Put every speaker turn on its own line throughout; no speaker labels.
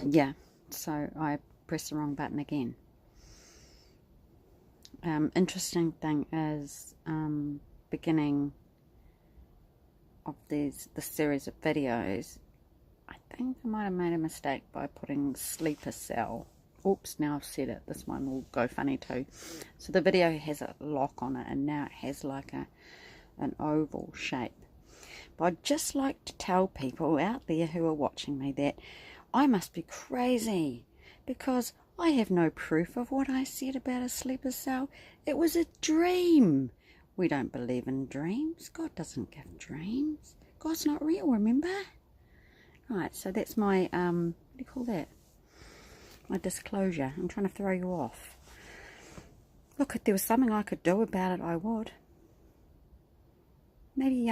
Yeah, so I pressed the wrong button again. Interesting thing is, beginning of this series of videos, I think I might have made a mistake by putting sleeper cell. Oops, now I've said it. This one will go funny too. So the video has a lock on it, and now it has like an oval shape. But I'd just like to tell people out there who are watching me that I must be crazy, because I have no proof of what I said about a sleeper cell. It was a dream. We don't believe in dreams. God doesn't give dreams. God's not real, remember? Right, so that's my, what do you call that? My disclosure. I'm trying to throw you off. Look, if there was something I could do about it, I would. Maybe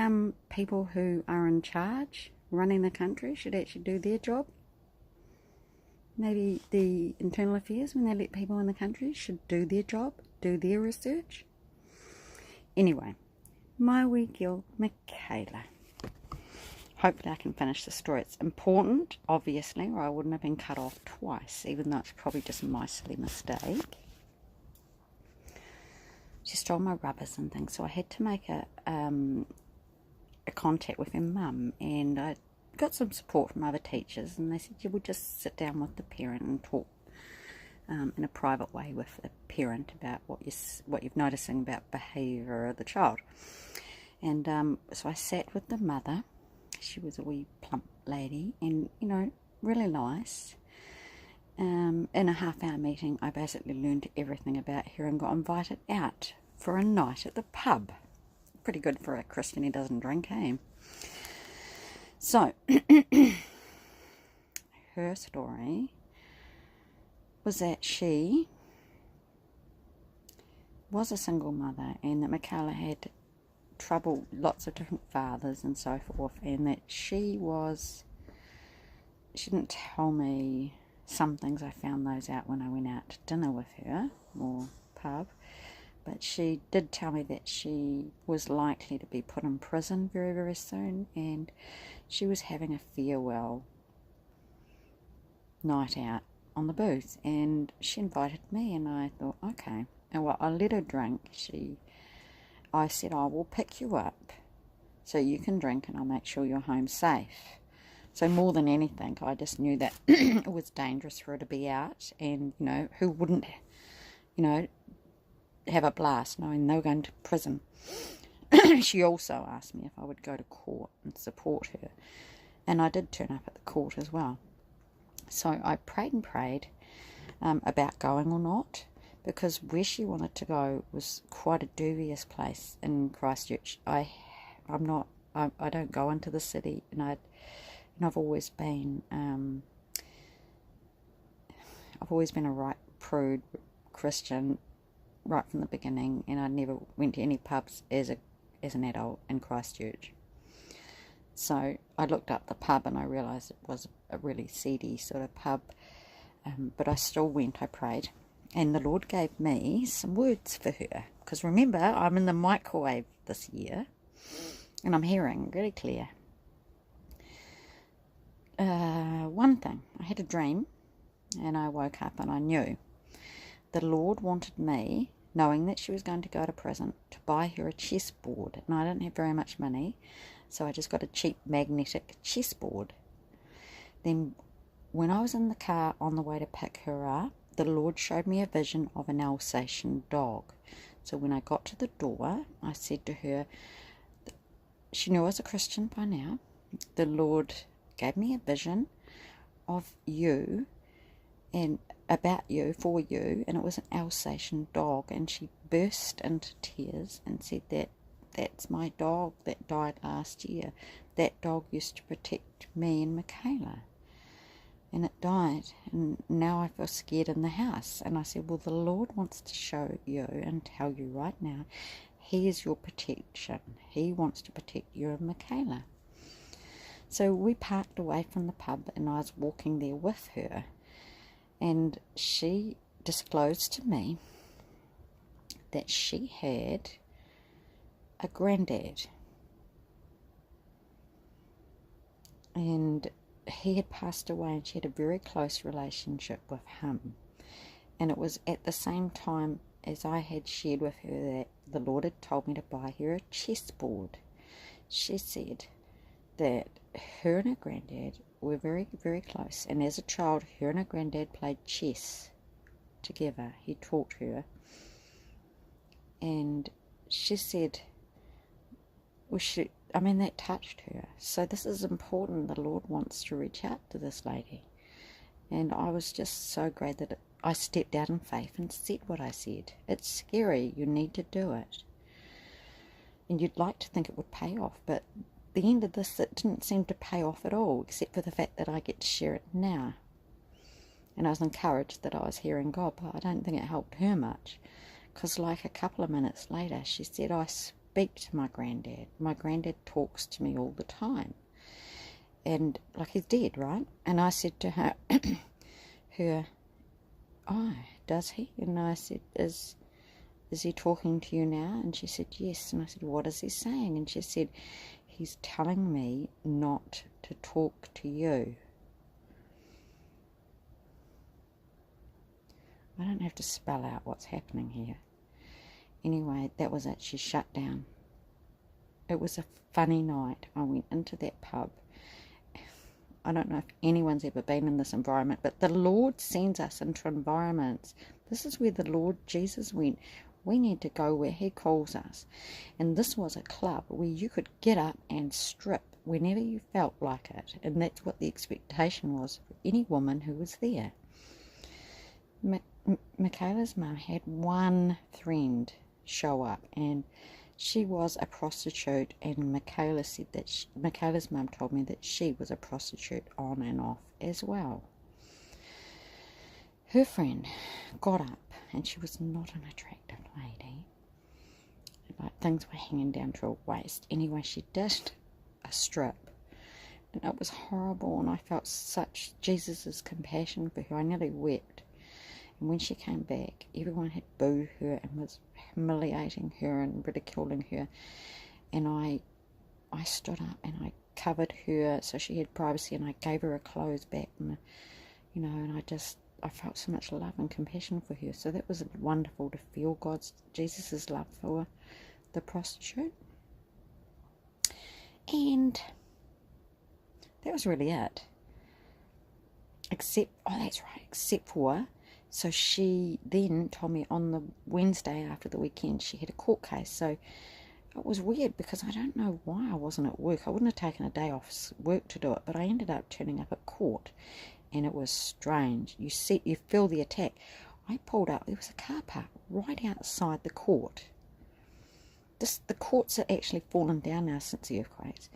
people who are in charge, running the country, should actually do their job. Maybe the internal affairs, when they let people in the country, should do their job, do their research. Anyway, my wee girl, Michaela. Hopefully I can finish the story. It's important, obviously, or I wouldn't have been cut off twice, even though it's probably just a my silly mistake. She stole my rubbers and things, so I had to make a contact with her mum, and I got some support from other teachers, and they said you would just sit down with the parent and talk in a private way with the parent about what you're noticing about behaviour of the child. And so I sat with the mother. She was a wee plump lady, and really nice. In a half-hour meeting, I basically learned everything about her and got invited out for a night at the pub. Pretty good for a Christian who doesn't drink, eh? So, her story was that she was a single mother, and that Michaela had trouble, lots of different fathers and so forth, and that she didn't tell me some things. I found those out when I went out to dinner with her, or pub, but she did tell me that she was likely to be put in prison very, very soon, and she was having a farewell night out on the booze, and she invited me, and I thought, okay. And well, I let her drink. I said, I will pick you up so you can drink, and I'll make sure you're home safe. So more than anything, I just knew that it was dangerous for her to be out, and who wouldn't have a blast knowing they were going to prison. She also asked me if I would go to court and support her, and I did turn up at the court as well. So I prayed and prayed about going or not, because where she wanted to go was quite a dubious place in Christchurch. I don't go into the city, and I've always been a right prude Christian right from the beginning, and I never went to any pubs as an adult in Christchurch. So I looked up the pub, and I realised it was a really seedy sort of pub, but I still went. I prayed, and the Lord gave me some words for her, because remember, I'm in the microwave this year, and I'm hearing really clear. One thing, I had a dream, and I woke up and I knew the Lord wanted me, knowing that she was going to go to prison, to buy her a chessboard, and I didn't have very much money, so I just got a cheap magnetic chessboard. Then when I was in the car on the way to pick her up, the Lord showed me a vision of an Alsatian dog. So when I got to the door, I said to her, she knew I was a Christian by now, the Lord gave me a vision of you and about you, for you, and it was an Alsatian dog, and she burst into tears and said that's my dog that died last year. That dog used to protect me and Michaela, and it died, and now I feel scared in the house. And I said, well, the Lord wants to show you and tell you right now, He is your protection. He wants to protect you and Michaela. So we parked away from the pub, and I was walking there with her, and she disclosed to me that she had a granddad, and he had passed away and she had a very close relationship with him. And it was at the same time as I had shared with her that the Lord had told me to buy her a chessboard. She said that her and her granddad were very, very close. And as a child, her and her granddad played chess together. He taught her. And she said, that touched her. So this is important. The Lord wants to reach out to this lady. And I was just so glad that I stepped out in faith and said what I said. It's scary. You need to do it. And you'd like to think it would pay off. But at the end of this, it didn't seem to pay off at all, except for the fact that I get to share it now. And I was encouraged that I was hearing God, but I don't think it helped her much. Because like a couple of minutes later, she said, I speak to my granddad. My granddad talks to me all the time. And like he's dead, right? And I said to her, oh, does he? And I said, is he talking to you now? And she said, yes. And I said, what is he saying? And she said, he's telling me not to talk to you. I don't have to spell out what's happening here. Anyway, that was it. She shut down. It was a funny night. I went into that pub. I don't know if anyone's ever been in this environment, but the Lord sends us into environments. This is where the Lord Jesus went. We need to go where he calls us. And this was a club where you could get up and strip whenever you felt like it. And that's what the expectation was for any woman who was there. Michaela's mum had one friend show up, and she was a prostitute, and Michaela's mum told me that she was a prostitute on and off as well. Her friend got up, and she was not an attractive lady. Like, things were hanging down to her waist. Anyway, she did a strip, and it was horrible, and I felt such Jesus' compassion for her. I nearly wept. And when she came back, everyone had booed her and was humiliating her and ridiculing her. And I stood up and I covered her so she had privacy, and I gave her her clothes back. And, and I felt so much love and compassion for her. So that was wonderful to feel Jesus' love for the prostitute. And that was really it. Except for... So she then told me on the Wednesday after the weekend she had a court case. So it was weird because I don't know why I wasn't at work. I wouldn't have taken a day off work to do it, but I ended up turning up at court, and it was strange. You feel the attack. I pulled up. There was a car park right outside the court. The courts had actually fallen down now since the earthquakes.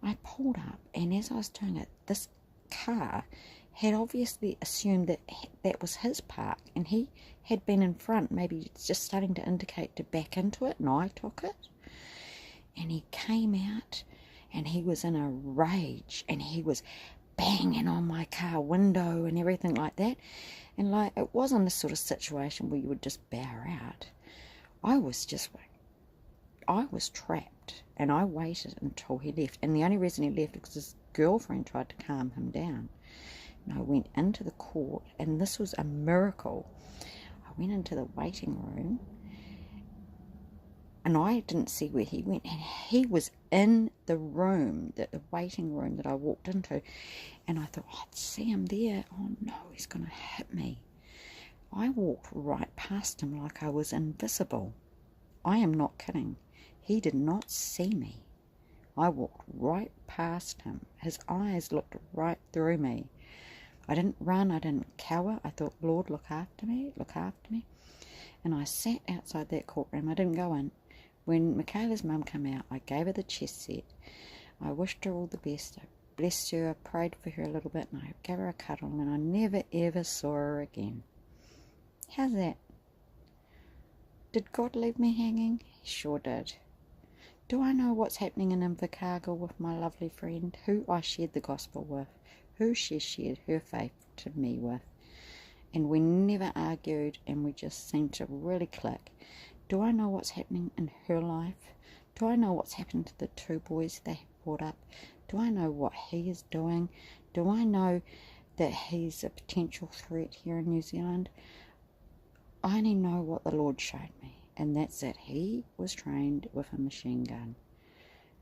I pulled up, and as I was doing it, this car had obviously assumed that was his park, and he had been in front, maybe just starting to indicate to back into it, and I took it. And he came out, and he was in a rage, and he was banging on my car window and everything like that. And it wasn't the sort of situation where you would just bow out. I was trapped, and I waited until he left. And the only reason he left was because his girlfriend tried to calm him down. And I went into the court, and this was a miracle. I went into the waiting room, and I didn't see where he went, and he was in the room, the waiting room that I walked into, and I thought, I'd see him there. Oh no, he's going to hit me. I walked right past him like I was invisible. I am not kidding. He did not see me. I walked right past him. His eyes looked right through me. I didn't run, I didn't cower. I thought, Lord, look after me. And I sat outside that courtroom. I didn't go in. When Michaela's mum came out, I gave her the chess set. I wished her all the best. I blessed her, I prayed for her a little bit, and I gave her a cuddle, and I never ever saw her again. How's that? Did God leave me hanging? He sure did. Do I know what's happening in Invercargill with my lovely friend, who I shared the gospel with, who she shared her faith to me with, and we never argued, and we just seemed to really click. Do I know what's happening in her life? Do I know what's happened to the two boys they have brought up? Do I know what he is doing? Do I know that he's a potential threat here in New Zealand? I only know what the Lord showed me, and that's that he was trained with a machine gun.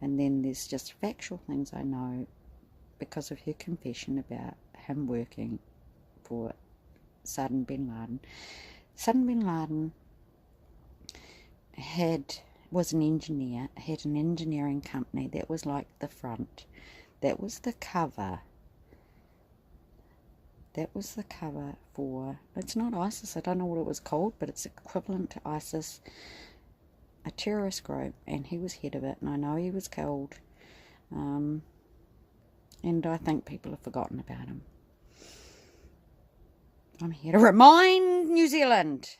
And then there's just factual things I know because of her confession about him working for Saddam bin Laden. Saddam bin Laden was an engineer, had an engineering company that was like the front. That was the cover. That was the cover for, it's not ISIS, I don't know what it was called, but it's equivalent to ISIS, a terrorist group, and he was head of it, and I know he was killed, and I think people have forgotten about him. I'm here to remind New Zealand.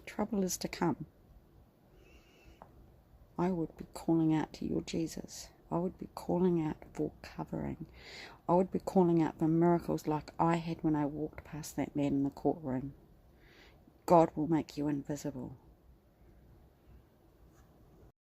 Trouble is to come. I would be calling out to your Jesus. I would be calling out for covering. I would be calling out for miracles like I had when I walked past that man in the courtroom. God will make you invisible.